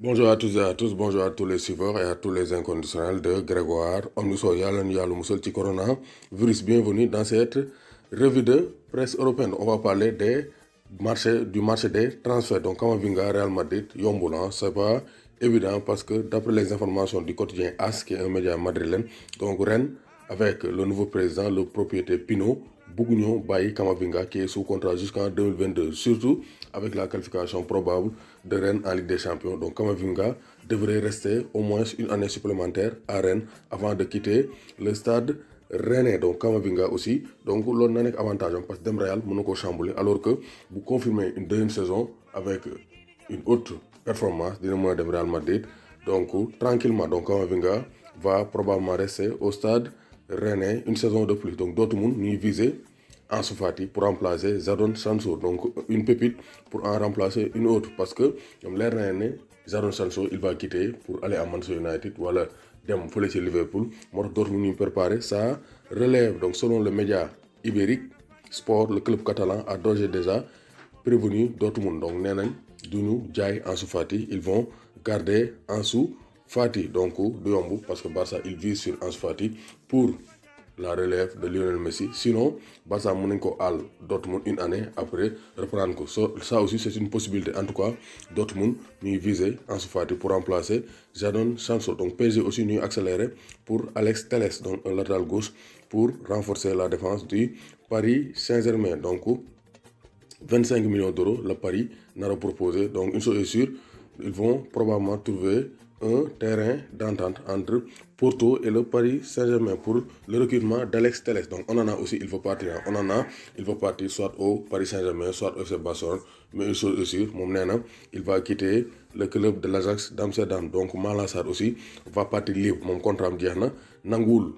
Bonjour à tous et à tous, bonjour à tous les suiveurs et à tous les inconditionnels de Grégoire Omnisso Yalou Moussel Corona virus. Bienvenue dans cette revue de presse européenne. On va parler du marché des transferts. Donc, Kamavinga, Real Madrid, Yomboula, c'est pas évident parce que d'après les informations du quotidien AS, qui est un média madrilène, donc Rennes, avec le nouveau président, le propriétaire Pino, Bougno Baye Kamavinga, qui est sous contrat jusqu'en 2022, surtout avec la qualification probable de Rennes en Ligue des Champions. Donc Kamavinga devrait rester au moins une année supplémentaire à Rennes avant de quitter le stade rennais. Donc Kamavinga aussi, donc l'on a un avantage parce que Dem Real peut chambouler, alors que vous confirmez une deuxième saison avec une haute performance du Real Madrid. Donc tranquillement, donc Kamavinga va probablement rester au stade rennais une saison de plus. Donc Dortmund nous visé Ansu Fati pour remplacer Jadon Sancho. Donc une pépite pour en remplacer une autre. Parce que comme l'air Rennais, Jadon Sancho il va quitter pour aller à Manchester United ou aller dem fële ci Liverpool. Moo tax Dortmund ñu préparé ça relève. Donc selon le média ibérique Sport, le club catalan a d'ores et déjà prévenu Dortmund. Donc nee nañ duñu jaay Ansu Fati, ils vont garder Ansu Fati. Donc du yomb parce que Barça il vise sur Ansu Fati pour la relève de Lionel Messi. Sinon, Barça mën nañ ko àll Dortmund une année après reprendre ko. Ça aussi c'est une possibilité. En tout cas, Dortmund ñuy viser Ansu Fati pour remplacer Jadon Sancho. Donc PSG aussi ñuy accélérer pour Alex Telles, donc un latéral gauche pour renforcer la défense du Paris Saint-Germain. Donc 25 millions d'euros le Paris n'a proposé. Donc une chose est sûre, ils vont probablement trouver un terrain d'entente entre Porto et le Paris Saint-Germain pour le recrutement d'Alex Telles. Donc on en a aussi, il faut partir. Il faut partir soit au Paris Saint-Germain, soit au FC Barcelone. Mais une chose est sûre, il va quitter le club de l'Ajax d'Amsterdam. Donc Malang Sarr aussi va partir libre. Mon contrat am Nangoul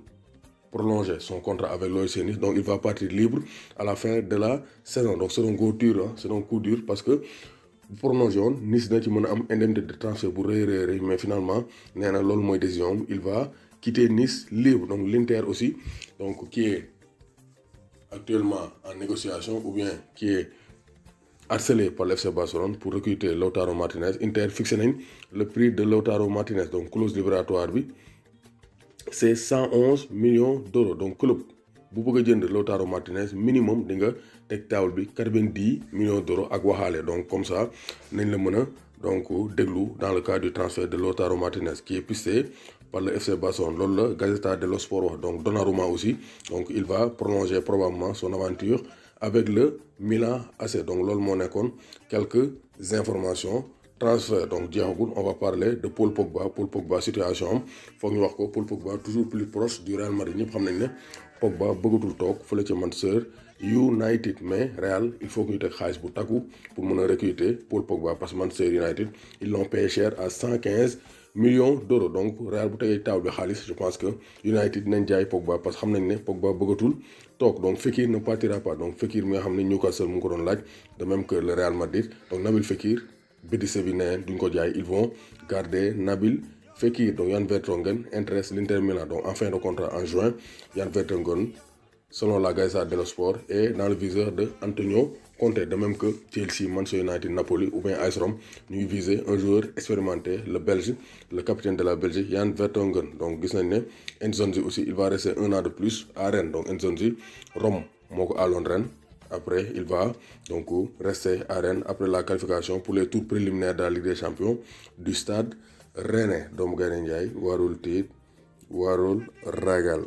prolonger son contrat avec l'OGC Nice. Donc il va partir libre à la fin de la saison. Donc c'est un coup dur, c'est un coup dur parce que prolongé woon Nice na ci mën a am indemnité de transfert bu rëy mais finalement nee na loolu mooy décision il va quitter Nice libre. Donc l'Inter aussi donc qui est actuellement en négociation ou bien qui est harcelé par l'FC Barcelone pour recruter Lautaro Martinez. Inter fixé nañ le prix de Lautaro Martinez. Donc clause libératoire bi c'est 111 millions d'euros. Donc club bu bëgg a jënd Lautaro Martinez minimum di nga teg table bi 90 millions d'euros ak waxaale. Donc comme ça nañ la mën a donc déglu dans le cas du transfert de Lautaro Martinez qui est pisté par le FC Barcelone. Loolu la Gazzetta dello Sport wax. Donc Donnarumma aussi donc il va prolonger probablement son aventure avec le Milan AC. Donc loolu moo nekkoon quelques informations. Transfert donc jeexagul. On va parler de Paul Pogba situation am foog ñu wax ko. Paul Pogba toujours plus proche du Real Madrid. ñëpp xam nañ ne Pogba bëggatul toog fële ci Manchester United mais Real il faut que ñu teg xaalis bu takku pour mën a recruter Paul Pogba parce que Manchester United ils l'ont payé cher à 115 millions d'euros. Donc Real bu tegee taw bi xaalis je pense que United dinañ jaay Pogba parce que xam nañ ne Pogba bëggatul toog. Donc Fekir ne partira pas. Donc Fekir mi nga xam ne Newcastle mu ngi ko doon laaj de même que le Real Madrid. Donc Nabil Fekir Betis bi ne duñ ko jaay, ils vont garder Nabil Fekir. Donc Jan Vertonghen intéresse l'Inter Milan donc en fin de contrat en juin. Jan Vertonghen selon la Gazzetta dello Sport est dans le viseur de Antonio Conte. De même que Chelsea, Manchester United, Napoli ou bien AS Rome ñuy viser un joueur expérimenté, le Belge, le capitaine de la Belgique Jan Vertonghen. Donc gis nañ ne Nzonzi aussi il va rester un an de plus à Rennes. Donc Nzonzi Rome moo ko àlloon Rennes. Après, il va donc rester à Rennes après la qualification pour les tours préliminaires de la Ligue des Champions du stade rennais. Doomu Gaynde Njaay warul tiit warul ragal.